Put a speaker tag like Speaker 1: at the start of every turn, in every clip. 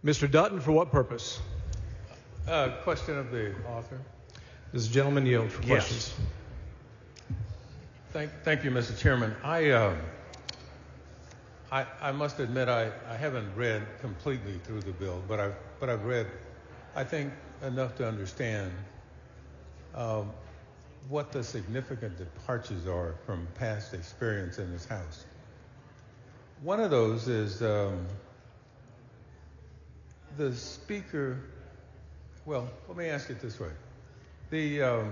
Speaker 1: Mr. Dutton, for what purpose?
Speaker 2: Question of the author.
Speaker 1: Does the gentleman yield for questions?
Speaker 2: Thank you, Mr. Chairman. I must admit I haven't read completely through the bill, but I've read, I think, enough to understand what the significant departures are from past experience in this House. One of those is the Speaker. Well, let me ask it this way: the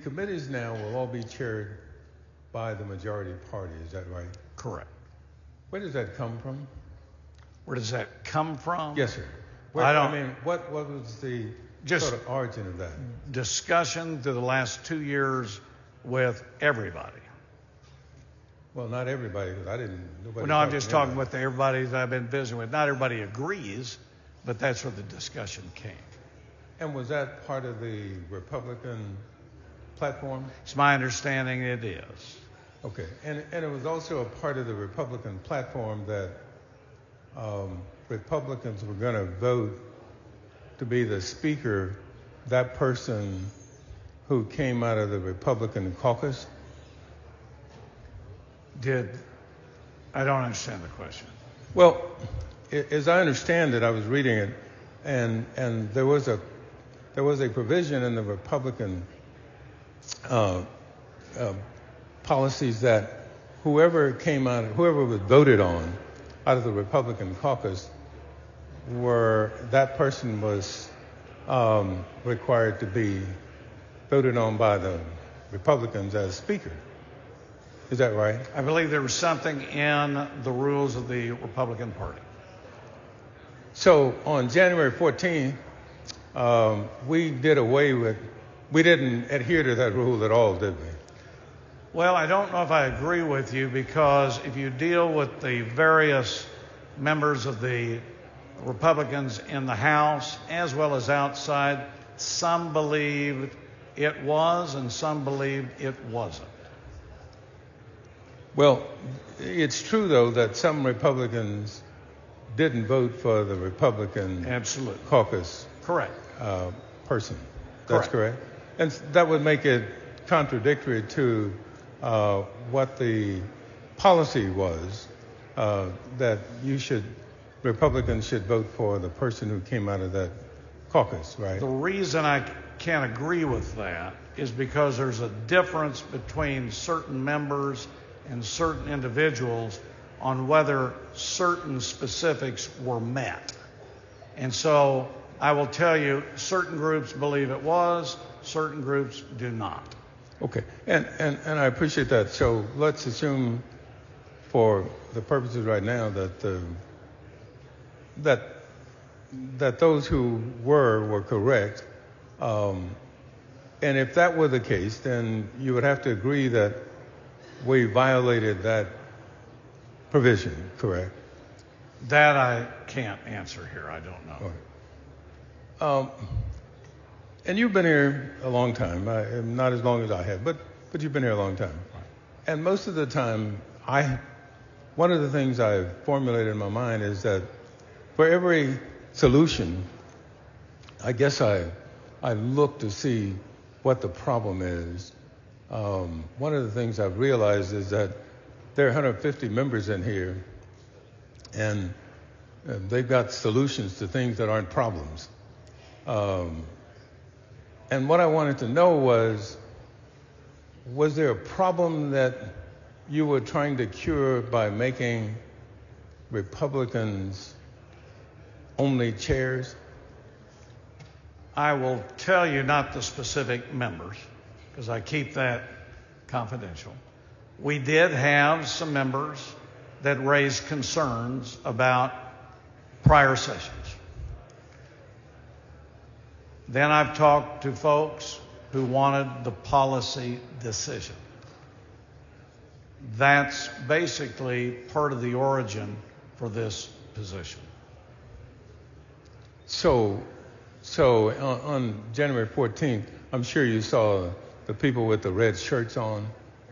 Speaker 2: committees now will all be chaired by the majority party. Is that right?
Speaker 3: Correct.
Speaker 2: Where does that come from?
Speaker 3: Where does that come from?
Speaker 2: Yes, sir. What was the sort of origin of that?
Speaker 3: Discussion through the last 2 years with everybody.
Speaker 2: Well, not everybody, because nobody.
Speaker 3: No, I'm just talking with everybody that I've been visiting with. Not everybody agrees, but that's where the discussion came.
Speaker 2: And was that part of the Republican platform?
Speaker 3: It's my understanding it is.
Speaker 2: Okay, and it was also a part of the Republican platform that Republicans were going to vote to be the Speaker, that person who came out of the Republican caucus?
Speaker 3: I don't understand the question.
Speaker 2: Well, as I understand it, I was reading it, and there was a provision in the Republican policies that whoever was voted on out of the Republican caucus, that person was required to be voted on by the Republicans as Speaker. Is that right?
Speaker 3: I believe there was something in the rules of the Republican Party.
Speaker 2: So on January 14th, we didn't adhere to that rule at all, did we?
Speaker 3: Well, I don't know if I agree with you, because if you deal with the various members of the Republicans in the House as well as outside, some believed it was and some believed it wasn't.
Speaker 2: Well, it's true, though, that some Republicans didn't vote for the Republican caucus person. That's correct. And that would make it contradictory to what the policy was, that Republicans should vote for the person who came out of that caucus, right?
Speaker 3: The reason I can't agree with that is because there's a difference between certain members and certain individuals on whether certain specifics were met. And so I will tell you, certain groups believe it was, certain groups do not.
Speaker 2: Okay, and I appreciate that. So let's assume, for the purposes right now, that those who were correct. And if that were the case, then you would have to agree that we violated that provision, correct?
Speaker 3: That I can't answer here. I don't know.
Speaker 2: Right. And you've been here a long time, not as long as I have, but you've been here a long time.
Speaker 3: Right.
Speaker 2: And most of the time, one of the things I've formulated in my mind is that for every solution, I guess I look to see what the problem is. One of the things I've realized is that there are 150 members in here, and they've got solutions to things that aren't problems. And what I wanted to know was there a problem that you were trying to cure by making Republicans only chairs?
Speaker 3: I will tell you not the specific members, because I keep that confidential. We did have some members that raised concerns about prior sessions. Then I've talked to folks who wanted the policy decision. That's basically part of the origin for this position.
Speaker 2: So on January 14th, I'm sure you saw the people with the red shirts on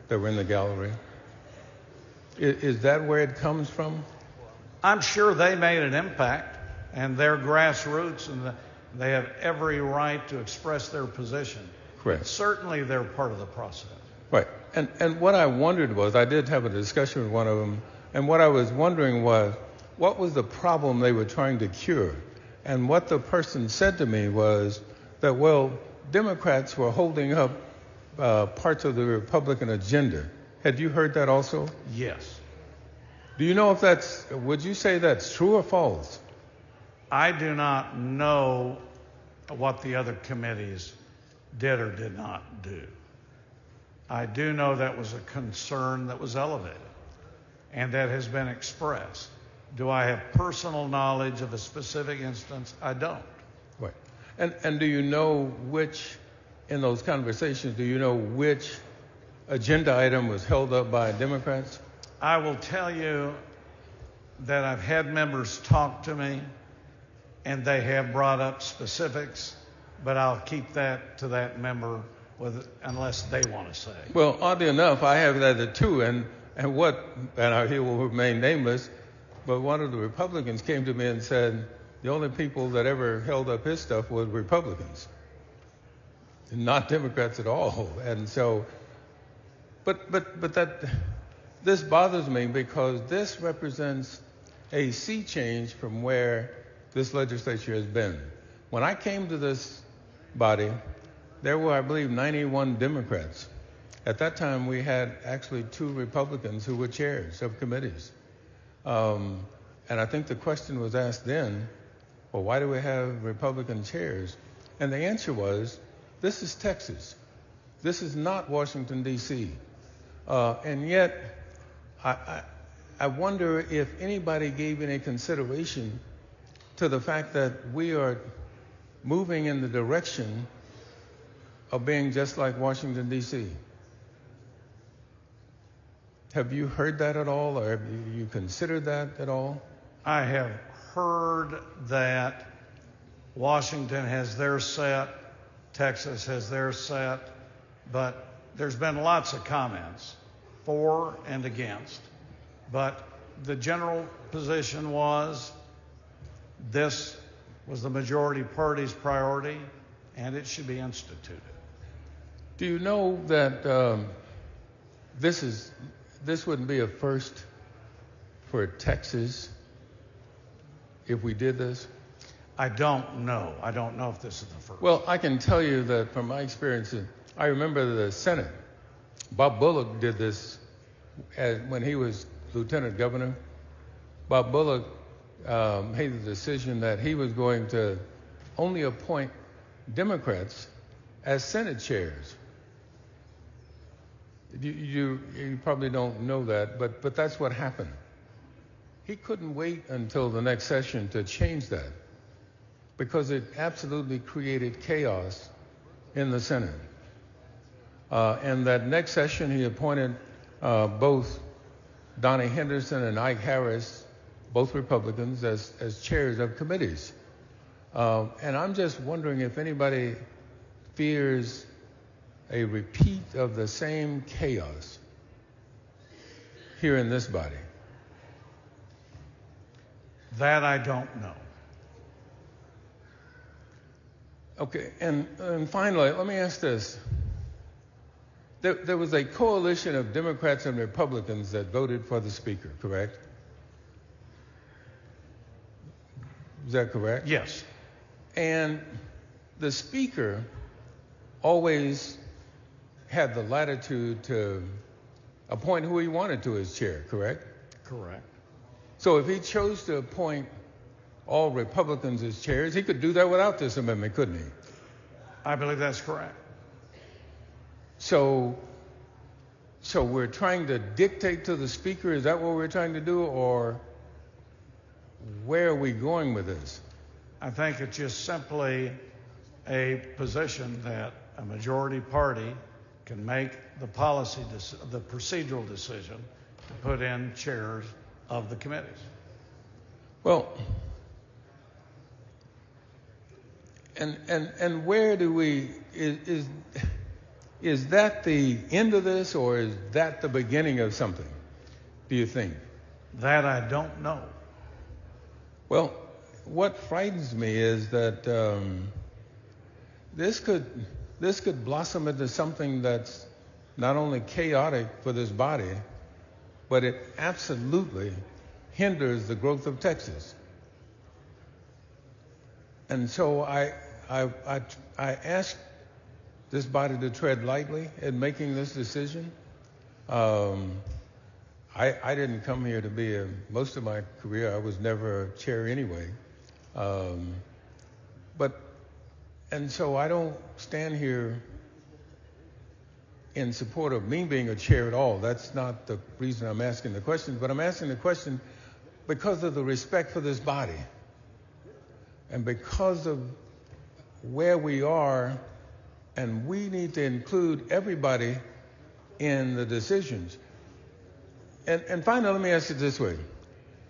Speaker 2: that were in the gallery. Is that where it comes from?
Speaker 3: I'm sure they made an impact, and they're grassroots, and they have every right to express their position.
Speaker 2: Correct.
Speaker 3: Certainly, they're part of the process.
Speaker 2: Right. And what I wondered was, I did have a discussion with one of them, and what I was wondering was, what was the problem they were trying to cure? And what the person said to me was that, well, Democrats were holding up parts of the Republican agenda. Had you heard that also?
Speaker 3: Yes.
Speaker 2: Do you know if would you say that's true or false?
Speaker 3: I do not know what the other committees did or did not do. I do know that was a concern that was elevated and that has been expressed. Do I have personal knowledge of a specific instance? I don't.
Speaker 2: Right. And do you know which, in those conversations, do you know which agenda item was held up by Democrats?
Speaker 3: I will tell you that I've had members talk to me and they have brought up specifics, but I'll keep that to that member unless they want to say.
Speaker 2: Well, oddly enough, I have that too, and he will remain nameless, but one of the Republicans came to me and said the only people that ever held up his stuff was Republicans, not Democrats at all. And so, but this bothers me because this represents a sea change from where this legislature has been. When I came to this body, there were, I believe, 91 Democrats. At that time, we had actually 2 Republicans who were chairs of committees. And I think the question was asked then, well, why do we have Republican chairs? And the answer was, this is Texas. This is not Washington, D.C. And yet, I wonder if anybody gave any consideration to the fact that we are moving in the direction of being just like Washington, D.C. Have you heard that at all, or have you considered that at all?
Speaker 3: I have heard that Washington has their set, Texas has their set, but there's been lots of comments for and against. But the general position was this was the majority party's priority, and it should be instituted.
Speaker 2: Do you know that this wouldn't be a first for Texas if we did this?
Speaker 3: I don't know. I don't know if this is the first.
Speaker 2: Well, I can tell you that from my experience, I remember the Senate. Bob Bullock did this when he was lieutenant governor. Bob Bullock made the decision that he was going to only appoint Democrats as Senate chairs. You probably don't know that, but that's what happened. He couldn't wait until the next session to change that because it absolutely created chaos in the Senate. And that next session, he appointed both Donnie Henderson and Ike Harris, both Republicans, as chairs of committees. And I'm just wondering if anybody fears a repeat of the same chaos here in this body.
Speaker 3: That I don't know.
Speaker 2: Okay, and finally, let me ask this. There was a coalition of Democrats and Republicans that voted for the Speaker, correct? Is that correct?
Speaker 3: Yes.
Speaker 2: And the Speaker always had the latitude to appoint who he wanted to as chair, correct?
Speaker 3: Correct.
Speaker 2: So if he chose to appoint all Republicans as chairs, he could do that without this amendment, couldn't he?
Speaker 3: I believe that's correct.
Speaker 2: So we're trying to dictate to the Speaker, is that what we're trying to do, or where are we going with this?
Speaker 3: I think it's just simply a position that a majority party can make the the procedural decision to put in chairs of the committees.
Speaker 2: Well, and where do we, is that the end of this, or is that the beginning of something, do you think?
Speaker 3: That I don't know.
Speaker 2: Well, what frightens me is that this could blossom into something that's not only chaotic for this body, but it absolutely hinders the growth of Texas. And so I ask this body to tread lightly in making this decision. I didn't come here to be most of my career, I was never a chair anyway. And so I don't stand here in support of me being a chair at all. That's not the reason I'm asking the question, but I'm asking the question because of the respect for this body and because of where we are, and we need to include everybody in the decisions. And finally, let me ask it this way.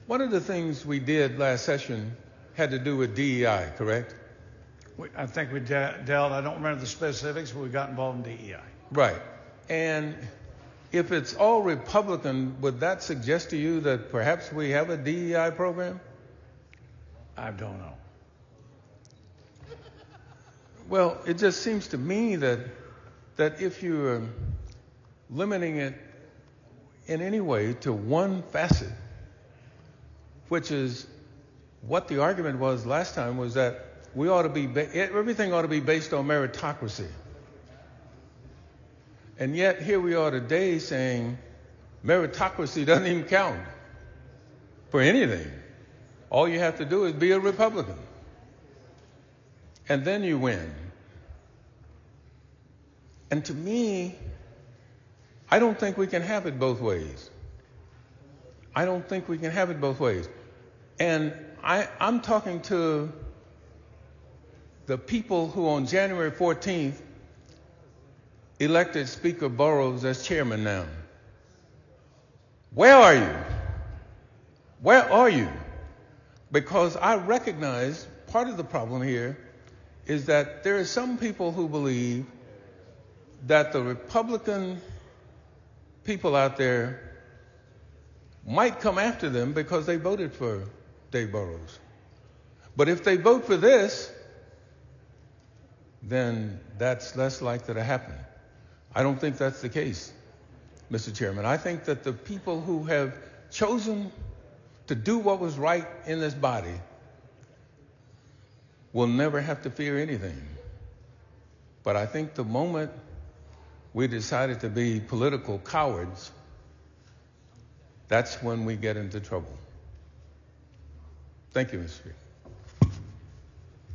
Speaker 2: One of the things we did last session had to do with DEI, correct?
Speaker 3: I think we dealt, I don't remember the specifics, but we got involved in DEI.
Speaker 2: Right. And if it's all Republican, would that suggest to you that perhaps we have a DEI program?
Speaker 3: I don't know.
Speaker 2: Well, it just seems to me that if you're limiting it in any way to one facet, which is what the argument was last time, was that we ought to be everything ought to be based on meritocracy. And yet here we are today saying meritocracy doesn't even count for anything. All you have to do is be a Republican. And then you win. And to me, I don't think we can have it both ways. I don't think we can have it both ways. And I'm talking to the people who on January 14th elected Speaker Burrows as chairman now. Where are you? Where are you? Because I recognize part of the problem here is that there are some people who believe that the Republican people out there might come after them because they voted for Dave Burrows. But if they vote for this, then that's less likely to happen. I don't think that's the case, Mr. Chairman. I think that the people who have chosen to do what was right in this body will never have to fear anything. But I think the moment we decided to be political cowards, that's when we get into trouble. Thank you, Mr. Speaker.